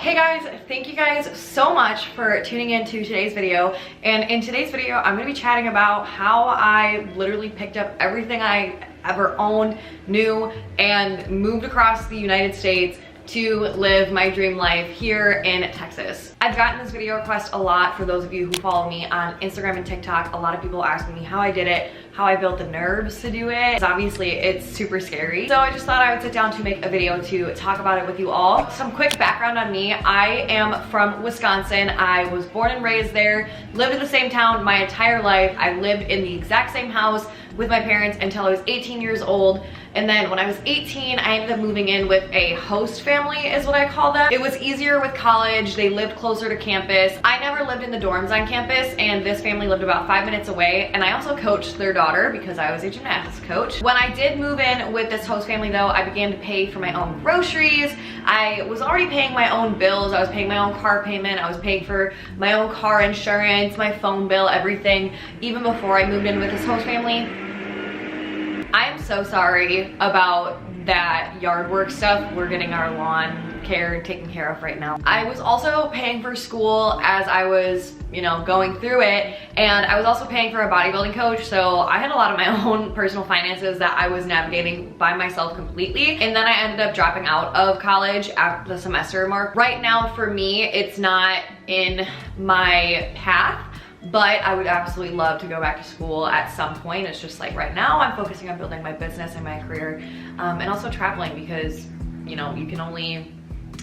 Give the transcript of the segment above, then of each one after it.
Hey guys, thank you guys so much for tuning in to today's video. And in today's video, I'm gonna be chatting about how I literally picked up everything I ever owned, knew, and moved across the United States to live my dream life here in Texas. I've gotten this video request a lot for those of you who follow me on Instagram and TikTok. A lot of people asking me how I did it, how I built the nerves to do it. Obviously, it's super scary. So I just thought I would sit down to make a video to talk about it with you all. Some quick background on me. I am from Wisconsin. I was born and raised there, lived in the same town my entire life. I lived in the exact same house with my parents until I was 18 years old. And then when I was 18, I ended up moving in with a host family is what I call them. It was easier with college. They lived closer to campus. I never lived in the dorms on campus, and this family lived about 5 minutes away. And I also coached their daughter because I was a gymnastics coach. When I did move in with this host family though, I began to pay for my own groceries. I was already paying my own bills. I was paying my own car payment. I was paying for my own car insurance, my phone bill, everything, even before I moved in with this host family. I am so sorry about that yard work stuff. We're getting our lawn care taken care of right now. I was also paying for school as I was, going through it. And I was also paying for a bodybuilding coach. So I had a lot of my own personal finances that I was navigating by myself completely. And then I ended up dropping out of college at the semester mark. Right now for me, it's not in my path, but I would absolutely love to go back to school at some point. It's just like right now I'm focusing on building my business and my career, and also traveling because, you can only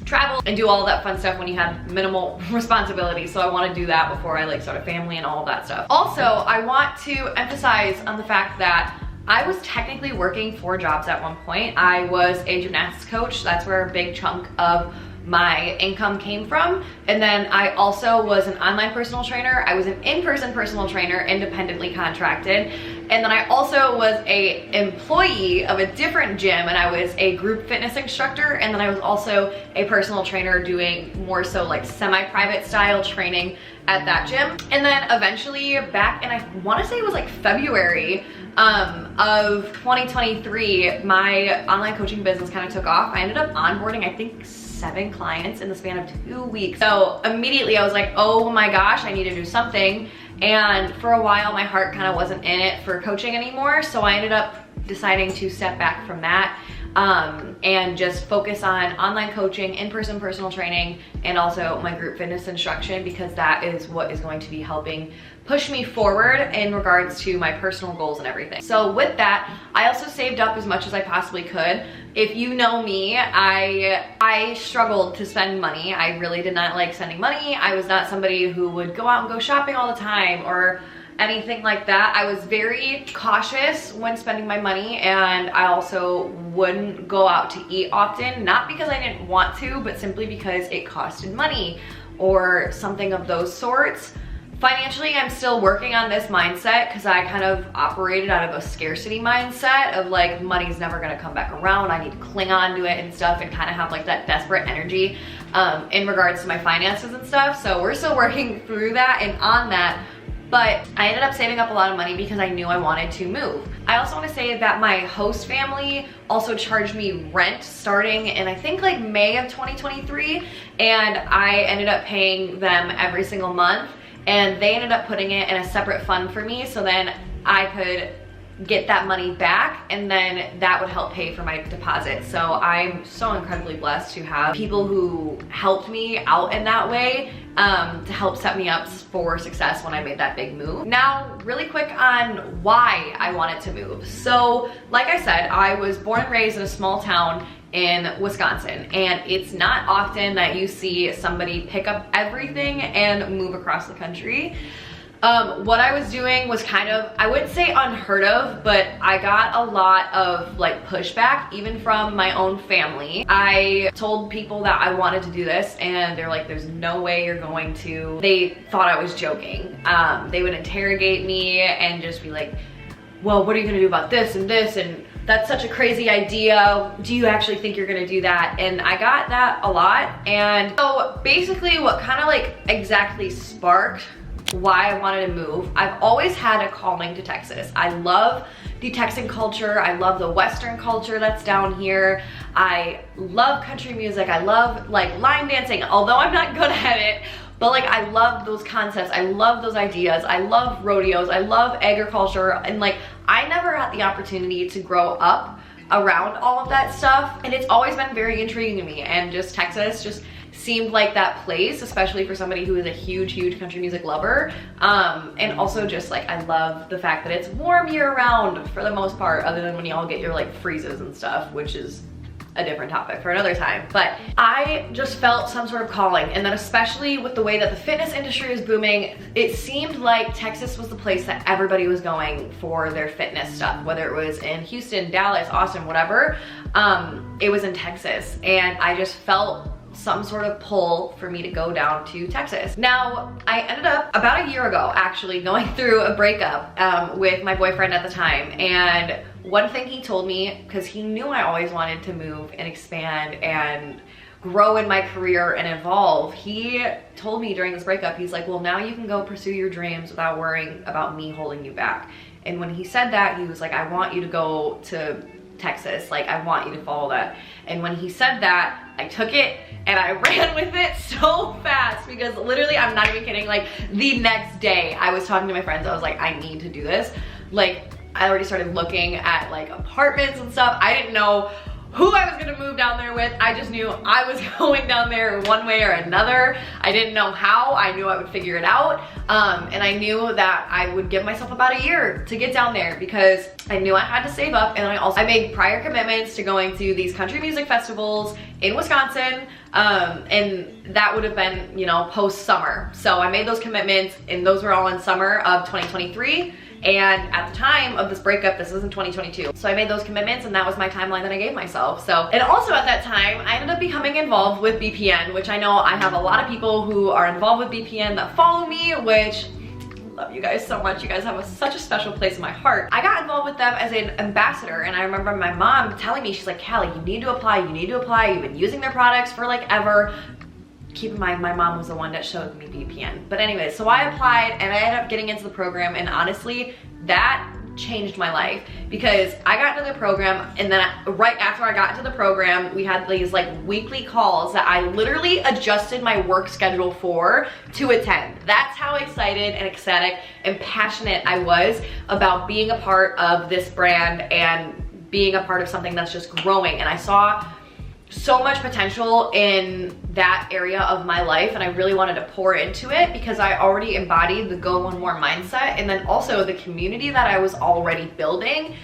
travel and do all that fun stuff when you have minimal responsibility. So I want to do that before I start a family and all of that stuff. Also, I want to emphasize on the fact that I was technically working 4 jobs at one point. I was a gymnastics coach. That's where a big chunk of my income came from. And then I also was an online personal trainer. I was an in-person personal trainer, independently contracted. And then I also was a employee of a different gym, and I was a group fitness instructor. And then I was also a personal trainer doing more so semi-private style training at that gym. And then eventually back in, I wanna say it was February of 2023, my online coaching business kind of took off. I ended up onboarding, I think, 7 clients in the span of 2 weeks. So immediately I was like, oh my gosh, I need to do something. And for a while, my heart kind of wasn't in it for coaching anymore. So I ended up deciding to step back from that and just focus on online coaching, in-person personal training, and also my group fitness instruction, because that is what is going to be helping push me forward in regards to my personal goals and everything. So with that, I also saved up as much as I possibly could. If you know me, I struggled to spend money. I really did not like spending money. I was not somebody who would go out and go shopping all the time or anything like that. I was very cautious when spending my money, and I also wouldn't go out to eat often, not because I didn't want to, but simply because it costed money or something of those sorts. Financially, I'm still working on this mindset because I kind of operated out of a scarcity mindset of money's never gonna come back around. I need to cling on to it and stuff, and kind of have that desperate energy in regards to my finances and stuff. So we're still working through that and on that. But I ended up saving up a lot of money because I knew I wanted to move. I also want to say that my host family also charged me rent starting in, I think, May of 2023. And I ended up paying them every single month. And they ended up putting it in a separate fund for me, so then I could get that money back, and then that would help pay for my deposit. So I'm so incredibly blessed to have people who helped me out in that way to help set me up for success when I made that big move. Now, really quick on why I wanted to move. So like I said, I was born and raised in a small town in Wisconsin, and it's not often that you see somebody pick up everything and move across the country. What I was doing was kind of, I wouldn't say unheard of, but I got a lot of pushback even from my own family. I told people that I wanted to do this, and they're like, there's no way you're going to. They thought I was joking. They would interrogate me and just be like, well, what are you gonna do about this and this, and that's such a crazy idea. Do you actually think you're gonna do that? And I got that a lot. And so basically what kind of exactly sparked why I wanted to move. I've always had a calling to Texas. I love the Texan culture. I love the Western culture that's down here. I love country music. I love like line dancing, although I'm not good at it. But like, I love those concepts. I love those ideas. I love rodeos. I love agriculture. And like, I never had the opportunity to grow up around all of that stuff. And it's always been very intriguing to me. And just Texas just seemed like that place, especially for somebody who is a huge country music lover. And also just like, I love the fact that it's warm year round for the most part, other than when y'all get your like freezes and stuff, which is a different topic for another time. But I just felt some sort of calling, and then especially with the way that the fitness industry is booming, it seemed like Texas was the place that everybody was going for their fitness stuff, whether it was in Houston, Dallas, Austin, whatever. It was in Texas, and I just felt some sort of pull for me to go down to Texas. Now, I ended up about a year ago actually going through a breakup with my boyfriend at the time, and one thing he told me, because he knew I always wanted to move and expand and grow in my career and evolve, he told me during this breakup, he's like, well, now you can go pursue your dreams without worrying about me holding you back. And when he said that, he was like, I want you to go to Texas, like I want you to follow that. And when he said that, I took it and I ran with it so fast, because literally, I'm not even kidding, like the next day I was talking to my friends, I was like, I need to do this. Like, I already started looking at like apartments and stuff. I didn't know who I was gonna move down there with. I just knew I was going down there one way or another. I didn't know how. I knew I would figure it out. And I knew that I would give myself about a year to get down there, because I knew I had to save up. And I made prior commitments to going to these country music festivals in Wisconsin. And that would have been, you know, post-summer. So I made those commitments, and those were all in summer of 2023. And at the time of this breakup, this was in 2022. So I made those commitments, and that was my timeline that I gave myself. So, and also at that time, I ended up becoming involved with BPN, which I know I have a lot of people who are involved with BPN that follow me, which I love you guys so much. You guys have such a special place in my heart. I got involved with them as an ambassador, and I remember my mom telling me, she's like, Callie, you need to apply, you need to apply. You've been using their products for like ever. Keep in mind, my mom was the one that showed me BPN. But anyway, so I applied and I ended up getting into the program, and honestly, that changed my life, because I got into the program, and then right after I got into the program, we had these like weekly calls that I literally adjusted my work schedule for to attend. That's how excited and ecstatic and passionate I was about being a part of this brand and being a part of something that's just growing. And I saw so much potential in that area of my life, and I really wanted to pour into it, because I already embodied the go one more mindset, and then also the community that I was already building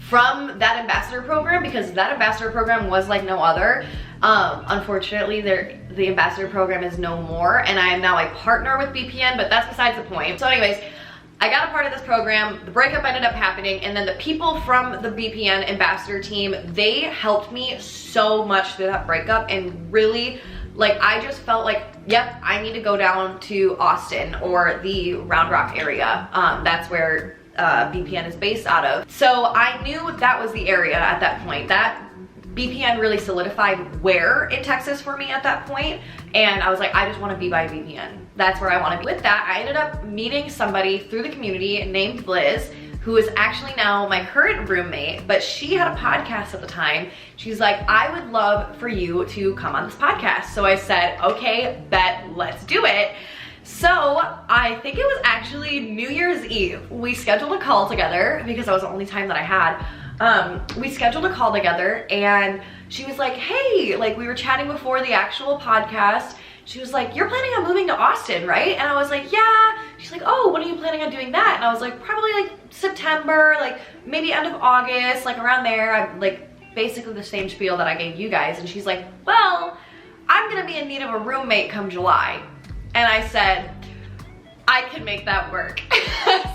from that ambassador program, because that ambassador program was like no other. Unfortunately, the ambassador program is no more, and I am now a partner with BPN, but that's besides the point. So anyways, I got a part of this program, the breakup ended up happening, and then the people from the BPN ambassador team, they helped me so much through that breakup, and really, like, I just felt like, yep, I need to go down to Austin or the Round Rock area. That's where BPN is based out of. So I knew that was the area at that point. That BPN really solidified where in Texas for me at that point, and I was like, I just want to be by BPN. That's where I want to be. With that, I ended up meeting somebody through the community named Liz, who is actually now my current roommate, but she had a podcast at the time. She's like, I would love for you to come on this podcast. So I said, okay, bet, let's do it. So I think it was actually New Year's Eve. We scheduled a call together, because that was the only time that I had. We scheduled a call together, and she was like, hey, like, we were chatting before the actual podcast. She was like, you're planning on moving to Austin, right? And I was like, yeah. She's like, oh, when are you planning on doing that? And I was like, probably like September, like maybe end of August, like around there. I'm like basically the same spiel that I gave you guys. And she's like, well, I'm gonna be in need of a roommate come July. And I said, I can make that work.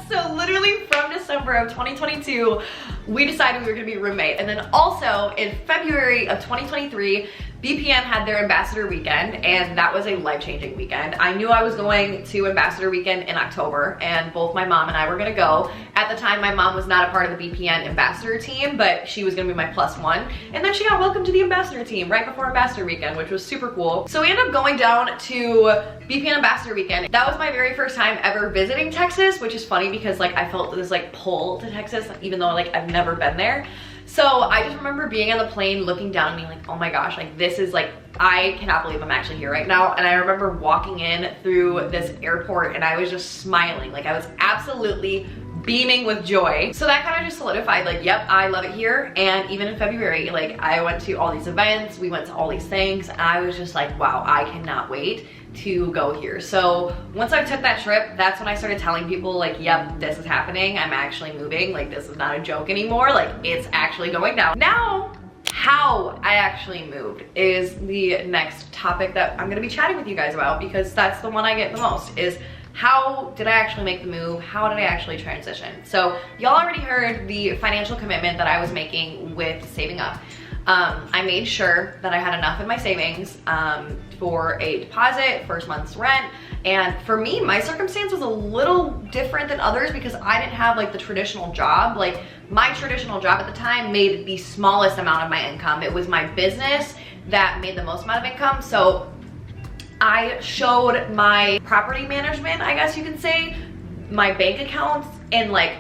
So literally from December of 2022, we decided we were gonna be a roommate. And then also in February of 2023, BPN had their Ambassador Weekend, and that was a life-changing weekend. I knew I was going to Ambassador Weekend in October, and both my mom and I were gonna go. At the time, my mom was not a part of the BPN Ambassador team, but she was gonna be my +1. And then she got welcomed to the Ambassador team right before Ambassador Weekend, which was super cool. So we ended up going down to BPN Ambassador Weekend. That was my very first time ever visiting Texas, which is funny because like I felt this like pull to Texas, even though like I've never been there. So I just remember being on the plane, looking down and being like, oh my gosh, like this is like, I cannot believe I'm actually here right now. And I remember walking in through this airport and I was just smiling. Like I was absolutely beaming with joy. So that kind of just solidified like, yep, I love it here. And even in February, like I went to all these events, we went to all these things, and I was just like, wow, I cannot wait to go here. So once I took that trip, that's when I started telling people like, yep, this is happening. I'm actually moving. Like this is not a joke anymore. Like it's actually going down. Now, how I actually moved is the next topic that I'm gonna be chatting with you guys about, because that's the one I get the most, is how did I actually make the move? How did I actually transition? So y'all already heard the financial commitment that I was making with saving up. I made sure that I had enough in my savings for a deposit, first month's rent. And for me, my circumstance was a little different than others because I didn't have like the traditional job. Like my traditional job at the time made the smallest amount of my income. It was my business that made the most amount of income. So I showed my property management, I guess you can say, my bank accounts, and like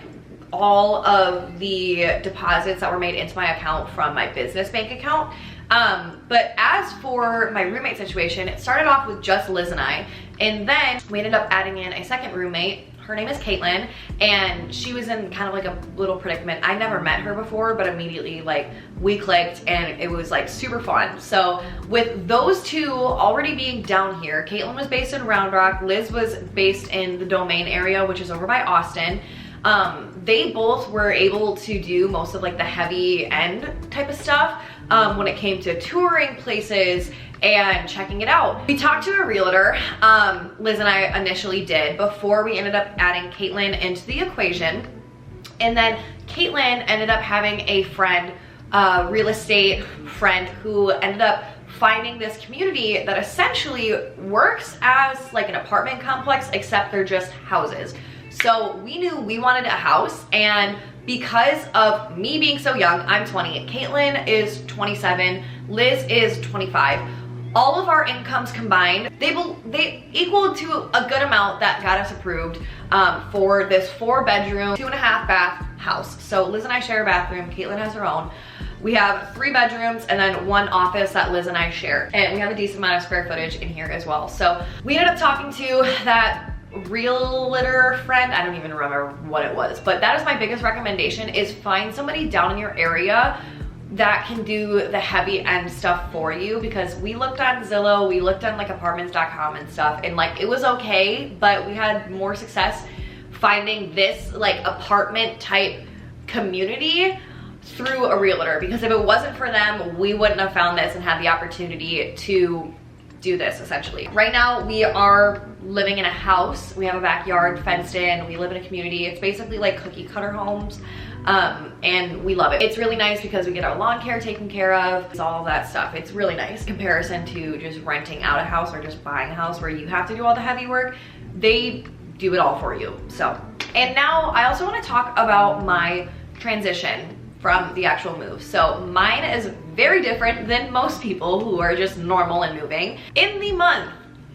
all of the deposits that were made into my account from my business bank account. But as for my roommate situation, it started off with just Liz and I, and then we ended up adding in a second roommate. Her name is Caitlin, and she was in kind of like a little predicament. I never met her before, but immediately like we clicked and it was like super fun. So with those two already being down here, Caitlin was based in Round Rock, Liz was based in the Domain area, which is over by Austin. They both were able to do most of like the heavy end type of stuff when it came to touring places and checking it out. We talked to a realtor, Liz and I initially did, before we ended up adding Caitlin into the equation. And then Caitlin ended up having a friend, real estate friend, who ended up finding this community that essentially works as like an apartment complex, except they're just houses. So we knew we wanted a house, and because of me being so young, I'm 20, Caitlin is 27, Liz is 25. All of our incomes combined, they equaled to a good amount that got us approved for this 4-bedroom, 2.5 bath house. So Liz and I share a bathroom, Caitlin has her own. We have 3 bedrooms and then 1 office that Liz and I share. And we have a decent amount of square footage in here as well. So we ended up talking to that realtor friend, I don't even remember what it was, but that is my biggest recommendation, is find somebody down in your area that can do the heavy end stuff for you, because we looked on Zillow, we looked on like apartments.com and stuff, and like it was okay, but we had more success finding this like apartment type community through a realtor, because if it wasn't for them, we wouldn't have found this and had the opportunity to do this essentially. Right now we are living in a house, we have a backyard fenced in, we live in a community. It's basically like cookie cutter homes, and we love it. It's really nice because we get our lawn care taken care of, it's all that stuff. It's really nice in comparison to just renting out a house or just buying a house where you have to do all the heavy work. They do it all for you. So, and now I also want to talk about my transition from the actual move. So mine is very different than most people who are just normal and moving.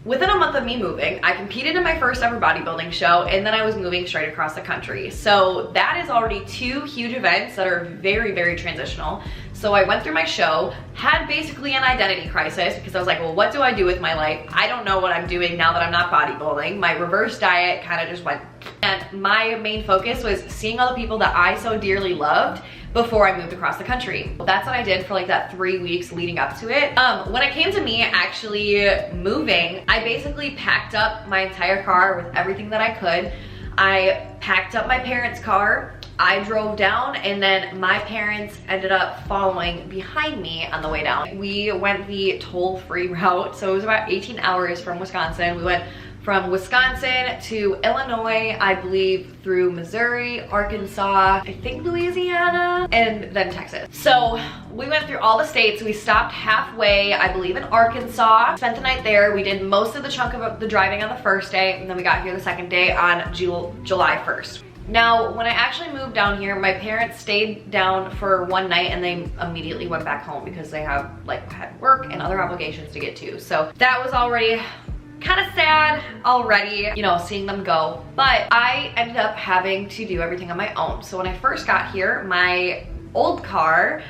Within a month of me moving, I competed in my first ever bodybuilding show, and then I was moving straight across the country. So that is already 2 huge events that are very, very transitional. So I went through my show, had basically an identity crisis, because I was like, well, what do I do with my life? I don't know what I'm doing now that I'm not bodybuilding. My reverse diet kind of just went, and my main focus was seeing all the people that I so dearly loved before I moved across the country. That's what I did for like that 3 weeks leading up to it. When it came to me actually moving, I basically packed up my entire car with everything that I could. I packed up my parents' car, I drove down, and then my parents ended up following behind me on the way down. We went the toll-free route, so it was about 18 hours from Wisconsin. We went from Wisconsin to Illinois, I believe through Missouri, Arkansas, I think Louisiana, and then Texas. So we went through all the states. We stopped halfway, I believe in Arkansas, spent the night there. We did most of the chunk of the driving on the first day, and then we got here the second day on July 1st. Now, when I actually moved down here, my parents stayed down for one night and they immediately went back home because they had work and other obligations to get to. So that was already kind of sad already, you know, seeing them go. But I ended up having to do everything on my own. So when I first got here, my old car's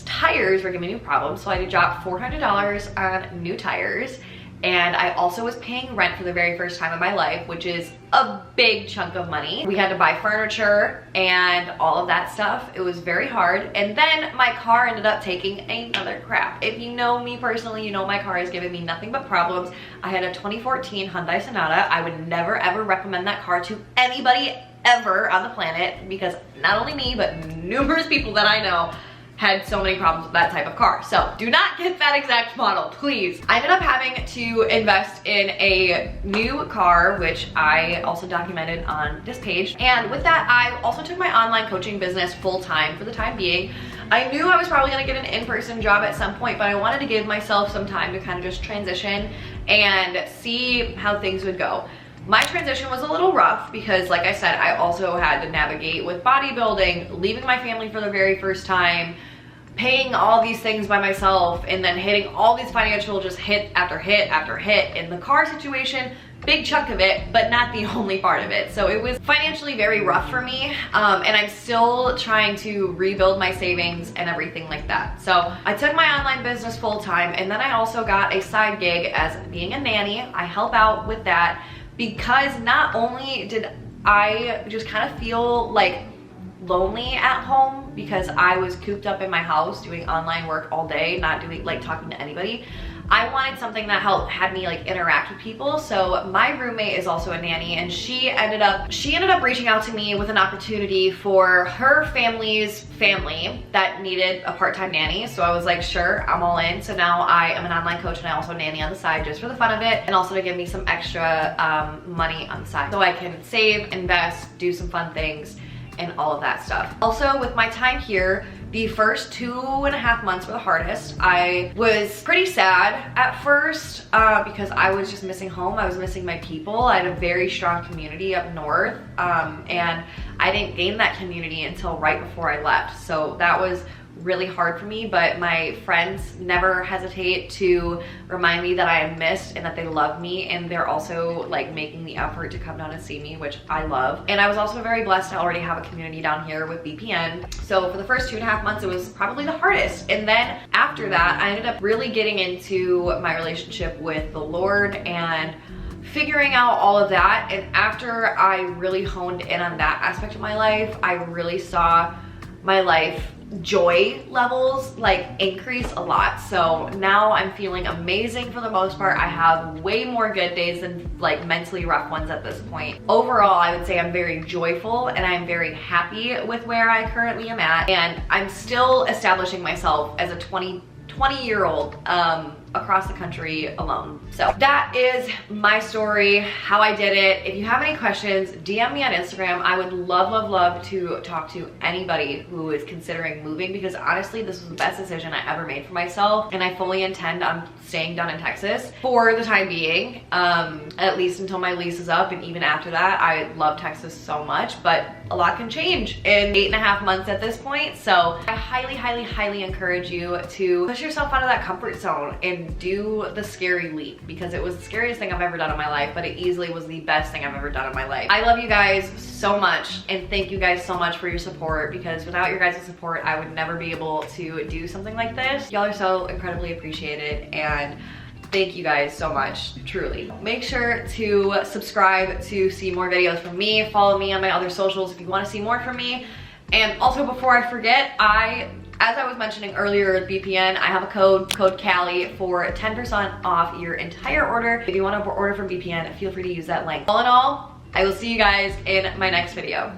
tires were giving me problems. So I had to drop $400 on new tires. And I also was paying rent for the very first time in my life, which is a big chunk of money. We had to buy furniture and all of that stuff. It was very hard. And then my car ended up taking another crap. If you know me personally, you know my car has given me nothing but problems. I had a 2014 Hyundai Sonata. I would never ever recommend that car to anybody ever on the planet because not only me, but numerous people that I know had so many problems with that type of car. So do not get that exact model, please. I ended up having to invest in a new car, which I also documented on this page. And with that, I also took my online coaching business full-time for the time being. I knew I was probably gonna get an in-person job at some point, but I wanted to give myself some time to kind of just transition and see how things would go. My transition was a little rough because, like I said, I also had to navigate with bodybuilding, leaving my family for the very first time, paying all these things by myself, and then hitting all these financial just hit after hit after hit. In the car situation, big chunk of it, but not the only part of it. So it was financially very rough for me, and I'm still trying to rebuild my savings and everything like that. So I took my online business full time, and then I also got a side gig as being a nanny. I help out with that because not only did I just kind of feel like lonely at home because I was cooped up in my house doing online work all day, not doing talking to anybody. I wanted something that had me interact with people. So my roommate is also a nanny, and she ended up reaching out to me with an opportunity for her family's family that needed a part-time nanny. So I was like, sure, I'm all in. So now I am an online coach and I also nanny on the side just for the fun of it, and also to give me some extra money on the side so I can save, invest, do some fun things, and all of that stuff. Also, with my time here, the first 2.5 months were the hardest. I was pretty sad at first because I was just missing home. I was missing my people. I had a very strong community up north, and I didn't gain that community until right before I left. So that was really hard for me, but my friends never hesitate to remind me that I am missed and that they love me, and they're also making the effort to come down and see me, which I love. And I was also very blessed to already have a community down here with BPN. So for the first 2.5 months, it was probably the hardest. And then after that, I ended up really getting into my relationship with the Lord and figuring out all of that. And after I really honed in on that aspect of my life, I really saw my life joy levels increase a lot. So now I'm feeling amazing for the most part. I have way more good days than mentally rough ones at this point. Overall, I would say I'm very joyful and I'm very happy with where I currently am at, and I'm still establishing myself as a 20-year-old across the country alone. So that is my story, how I did it. If you have any questions, DM me on Instagram. I would love to talk to anybody who is considering moving, because honestly, this was the best decision I ever made for myself, and I fully intend on staying down in Texas for the time being, at least until my lease is up. And even after that, I love Texas so much, but a lot can change in 8.5 months at this point. So I highly encourage you to push yourself out of that comfort zone and do the scary leap, because it was the scariest thing I've ever done in my life, but it easily was the best thing I've ever done in my life. I love you guys so much, and thank you guys so much for your support, because without your guys' support, I would never be able to do something like this. Y'all are so incredibly appreciated, and thank you guys so much, truly. Make sure to subscribe to see more videos from me. Follow me on my other socials if you want to see more from me. And also, before I forget, as I was mentioning earlier with BPN, I have a code Callie for 10% off your entire order. If you want to order from BPN, feel free to use that link. All in all, I will see you guys in my next video.